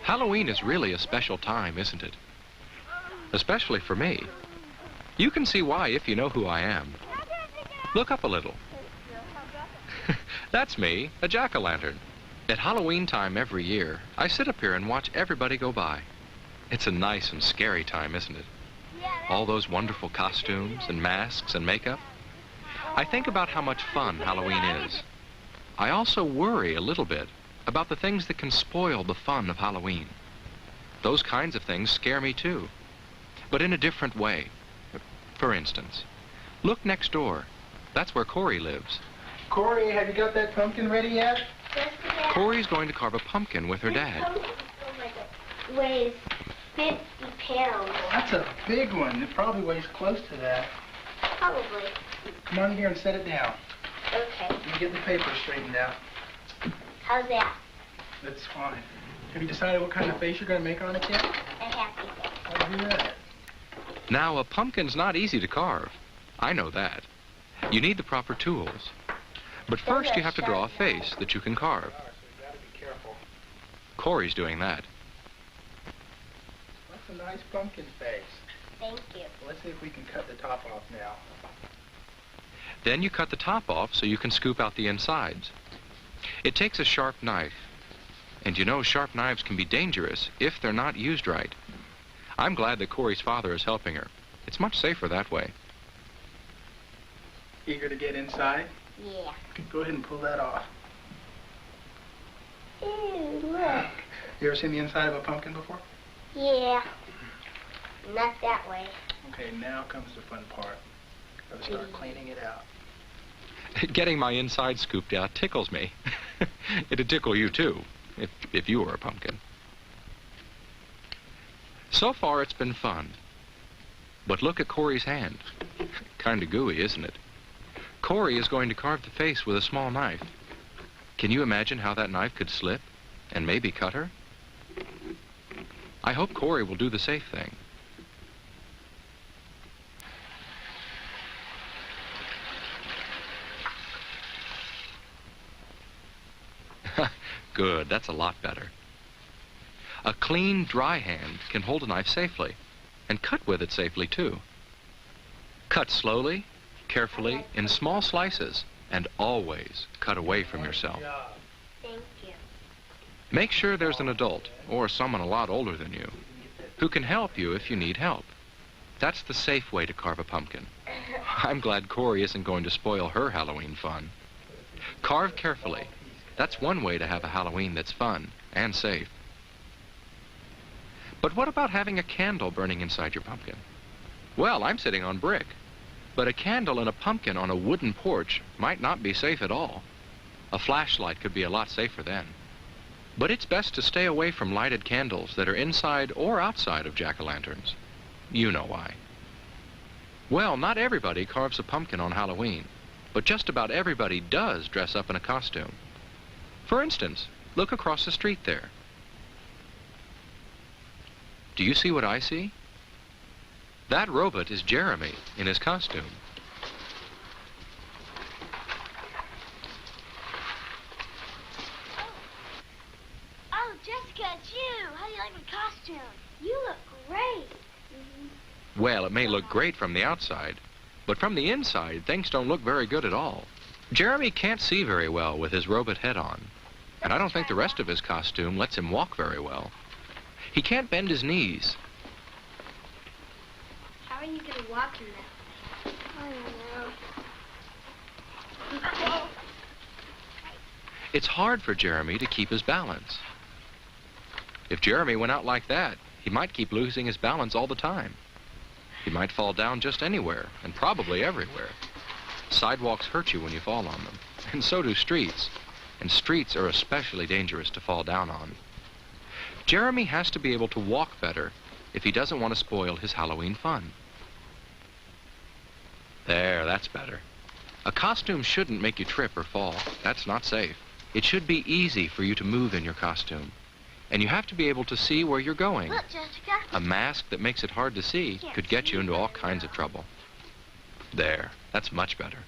Halloween is really a special time, isn't it? Especially for me. You can see why if you know who I am. Look up a little. That's me, a jack-o'-lantern. At Halloween time every year, I sit up here and watch everybody go by. It's a nice and scary time, isn't it? All those wonderful costumes and masks and makeup. I think about how much fun Halloween is. I also worry a little bit about the things that can spoil the fun of Halloween. Those kinds of things scare me too, but in a different way. For instance, look next door. That's where Corey lives. Corey, have you got that pumpkin ready yet? Yes, Dad. Corey's going to carve a pumpkin with her This dad. pumpkin, oh my God, weighs 50 pounds. That's a big one. It probably weighs close to that. Probably. Come on here and set it down. Okay. Let me get the paper straightened out. How's that? That's fine. Have you decided what kind of face you're going to make on it yet? A happy face. I'll do that. Now, a pumpkin's not easy to carve. I know that. You need the proper tools. But first you have to draw a face that you can carve. So you got to be careful. Corey's doing that. That's a nice pumpkin face. Thank you. Let's see if we can cut the top off now. Then you cut the top off so you can scoop out the insides. It takes a sharp knife. And you know sharp knives can be dangerous if they're not used right. I'm glad that Corey's father is helping her. It's much safer that way. Eager to get inside? Yeah. Go ahead and pull that off. Ew, look. You ever seen the inside of a pumpkin before? Yeah. Not that way. Okay, now comes the fun part. Gotta start cleaning it out. Getting my inside scooped out tickles me. It'd tickle you too, if you were a pumpkin. So far it's been fun. But look at Corey's hand. Kinda gooey, isn't it? Corey is going to carve the face with a small knife. Can you imagine how that knife could slip and maybe cut her? I hope Corey will do the safe thing. Good, that's a lot better. A clean, dry hand can hold a knife safely, and cut with it safely too. Cut slowly, carefully, in small slices, and always cut away from yourself. Thank you. Make sure there's an adult, or someone a lot older than you, who can help you if you need help. That's the safe way to carve a pumpkin. I'm glad Corey isn't going to spoil her Halloween fun. Carve carefully. That's one way to have a Halloween that's fun and safe. But what about having a candle burning inside your pumpkin? Well, I'm sitting on brick. But a candle and a pumpkin on a wooden porch might not be safe at all. A flashlight could be a lot safer then. But it's best to stay away from lighted candles that are inside or outside of jack-o'-lanterns. You know why. Well, not everybody carves a pumpkin on Halloween, but just about everybody does dress up in a costume. For instance, look across the street there. Do you see what I see? That robot is Jeremy in his costume. Oh, Jessica, it's you. How do you like my costume? You look great. Well, it may look great from the outside, but from the inside, things don't look very good at all. Jeremy can't see very well with his robot head on, and I don't think the rest of his costume lets him walk very well. He can't bend his knees. How are you going to walk in that? I don't know. It's hard for Jeremy to keep his balance. If Jeremy went out like that, he might keep losing his balance all the time. He might fall down just anywhere, and probably everywhere. Sidewalks hurt you when you fall on them, and so do streets. And streets are especially dangerous to fall down on. Jeremy has to be able to walk better if he doesn't want to spoil his Halloween fun. There, that's better. A costume shouldn't make you trip or fall. That's not safe. It should be easy for you to move in your costume. And you have to be able to see where you're going. Look, Jessica. A mask that makes it hard to see could get you into all kinds of trouble. There, that's much better.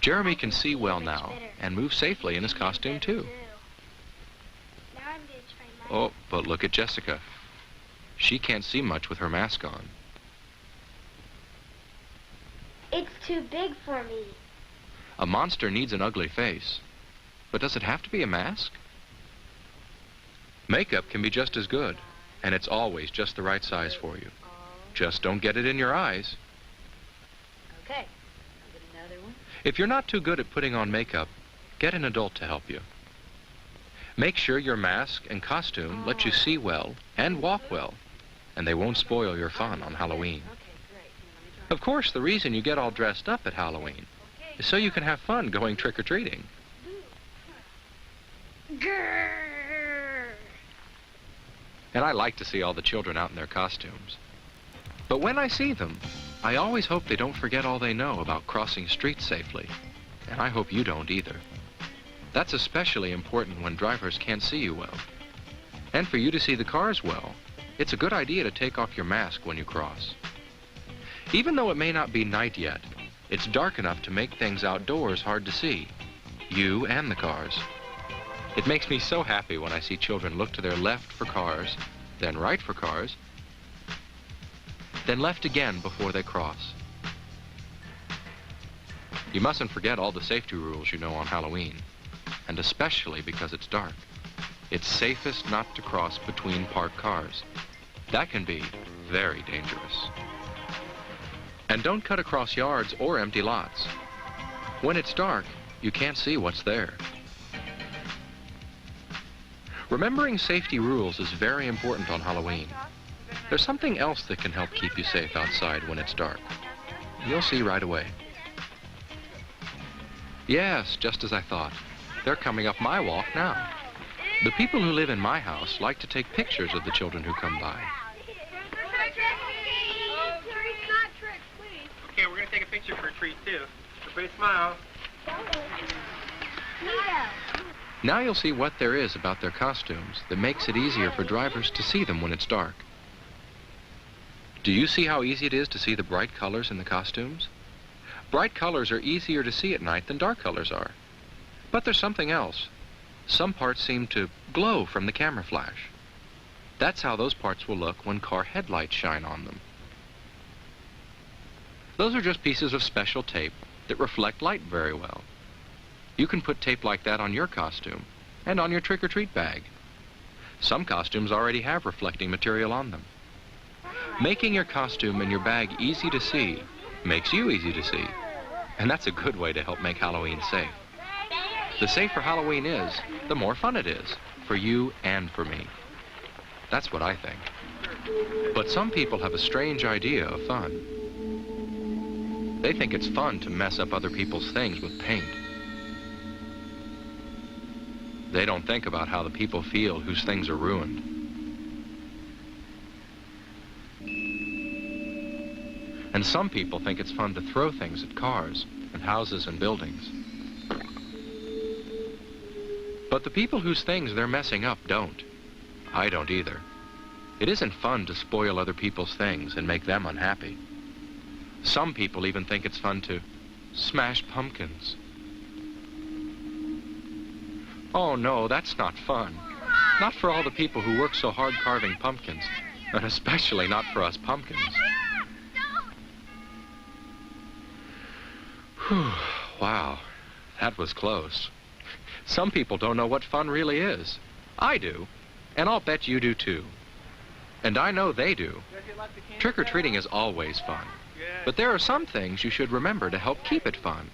Jeremy can see well now and move safely in his costume too. Now I'm going to try Oh, but look at Jessica. She can't see much with her mask on. It's too big for me. A monster needs an ugly face. But does it have to be a mask? Makeup can be just as good, and it's always just the right size for you. Just don't get it in your eyes. Okay. I'll get another one. If you're not too good at putting on makeup, get an adult to help you. Make sure your mask and costume let you see well and walk well, and they won't spoil your fun on Halloween. Okay, great. Of course, the reason you get all dressed up at Halloween is so you can have fun going trick-or-treating. Grrr. And I like to see all the children out in their costumes. But when I see them, I always hope they don't forget all they know about crossing streets safely. And I hope you don't either. That's especially important when drivers can't see you well. And for you to see the cars well, it's a good idea to take off your mask when you cross. Even though it may not be night yet, it's dark enough to make things outdoors hard to see, you and the cars. It makes me so happy when I see children look to their left for cars, then right for cars, then left again before they cross. You mustn't forget all the safety rules you know on Halloween, and especially because it's dark. It's safest not to cross between parked cars. That can be very dangerous. And don't cut across yards or empty lots. When it's dark, you can't see what's there. Remembering safety rules is very important on Halloween. There's something else that can help keep you safe outside when it's dark. You'll see right away. Yes, just as I thought. They're coming up my walk now. The people who live in my house like to take pictures of the children who come by. Okay, we're going to take a picture for a treat, too. Everybody smile. Now you'll see what there is about their costumes that makes it easier for drivers to see them when it's dark. Do you see how easy it is to see the bright colors in the costumes? Bright colors are easier to see at night than dark colors are. But there's something else. Some parts seem to glow from the camera flash. That's how those parts will look when car headlights shine on them. Those are just pieces of special tape that reflect light very well. You can put tape like that on your costume and on your trick-or-treat bag. Some costumes already have reflecting material on them. Making your costume and your bag easy to see makes you easy to see. And that's a good way to help make Halloween safe. The safer Halloween is, the more fun it is, for you and for me. That's what I think. But some people have a strange idea of fun. They think it's fun to mess up other people's things with paint. They don't think about how the people feel whose things are ruined. And some people think it's fun to throw things at cars and houses and buildings. But the people whose things they're messing up don't. I don't either. It isn't fun to spoil other people's things and make them unhappy. Some people even think it's fun to smash pumpkins. Oh no, that's not fun. Not for all the people who work so hard carving pumpkins, and especially not for us pumpkins. Whew, wow, that was close. Some people don't know what fun really is. I do, and I'll bet you do too. And I know they do. Trick-or-treating is always fun. But there are some things you should remember to help keep it fun.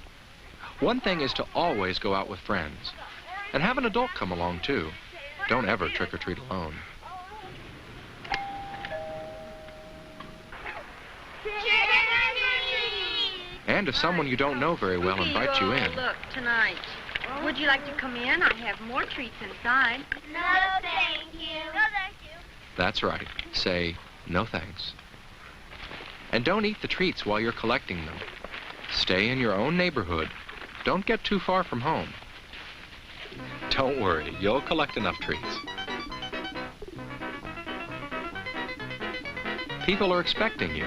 One thing is to always go out with friends. And have an adult come along, too. Don't ever trick-or-treat alone. And if someone you don't know very well invites you in. Look, tonight. Would you like to come in? I have more treats inside. No, thank you. No, thank you. That's right. Say, no thanks. And don't eat the treats while you're collecting them. Stay in your own neighborhood. Don't get too far from home. Don't worry, you'll collect enough treats. People are expecting you.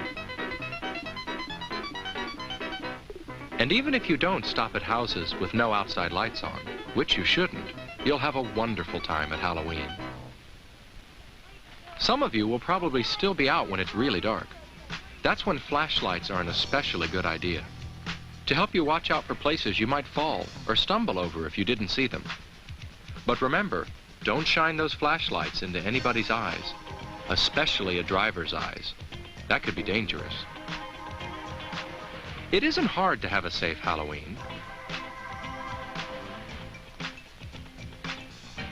And even if you don't stop at houses with no outside lights on, which you shouldn't, you'll have a wonderful time at Halloween. Some of you will probably still be out when it's really dark. That's when flashlights are an especially good idea, to help you watch out for places you might fall or stumble over if you didn't see them. But remember, don't shine those flashlights into anybody's eyes, especially a driver's eyes. That could be dangerous. It isn't hard to have a safe Halloween.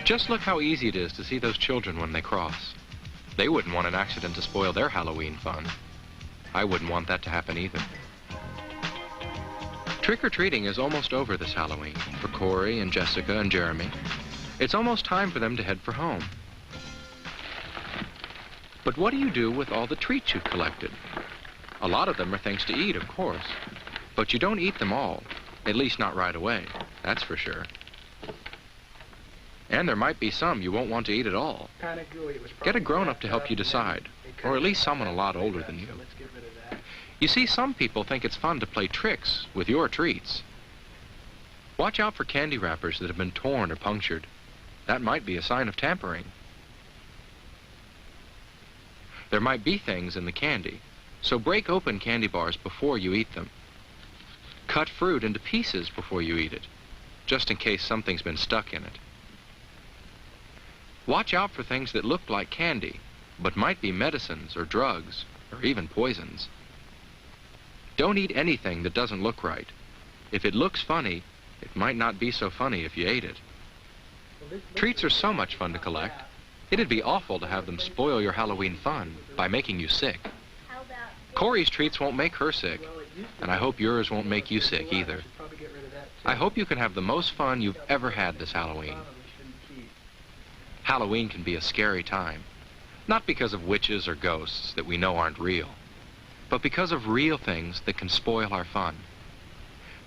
Just look how easy it is to see those children when they cross. They wouldn't want an accident to spoil their Halloween fun. I wouldn't want that to happen either. Trick-or-treating is almost over this Halloween for Corey and Jessica and Jeremy. It's almost time for them to head for home. But what do you do with all the treats you've collected? A lot of them are things to eat, of course. But you don't eat them all, at least not right away, that's for sure. And there might be some you won't want to eat at all. Get a grown-up to help you decide, or at least someone a lot older than you. You see, some people think it's fun to play tricks with your treats. Watch out for candy wrappers that have been torn or punctured. That might be a sign of tampering. There might be things in the candy, so break open candy bars before you eat them. Cut fruit into pieces before you eat it, just in case something's been stuck in it. Watch out for things that look like candy, but might be medicines or drugs, or even poisons. Don't eat anything that doesn't look right. If it looks funny, it might not be so funny if you ate it. Treats are so much fun to collect. It'd be awful to have them spoil your Halloween fun by making you sick. Corey's treats won't make her sick, and I hope yours won't make you sick either. I hope you can have the most fun you've ever had this Halloween. Halloween can be a scary time, not because of witches or ghosts that we know aren't real, but because of real things that can spoil our fun.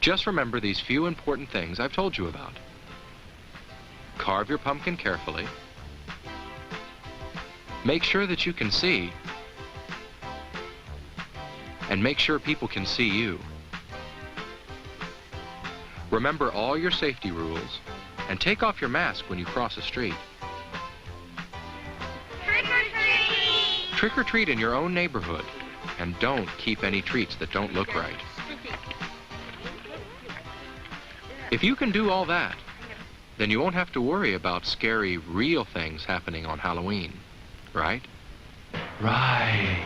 Just remember these few important things I've told you about. Carve your pumpkin carefully. Make sure that you can see, and make sure people can see you. Remember all your safety rules, and take off your mask when you cross a street. Trick-or-treat! Trick-or-treat in your own neighborhood, and don't keep any treats that don't look right. If you can do all that, then you won't have to worry about scary, real things happening on Halloween, right? Right.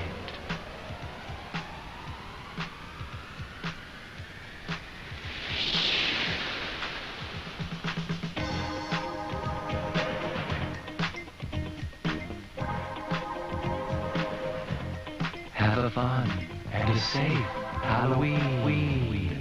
Have a fun and a safe Halloween.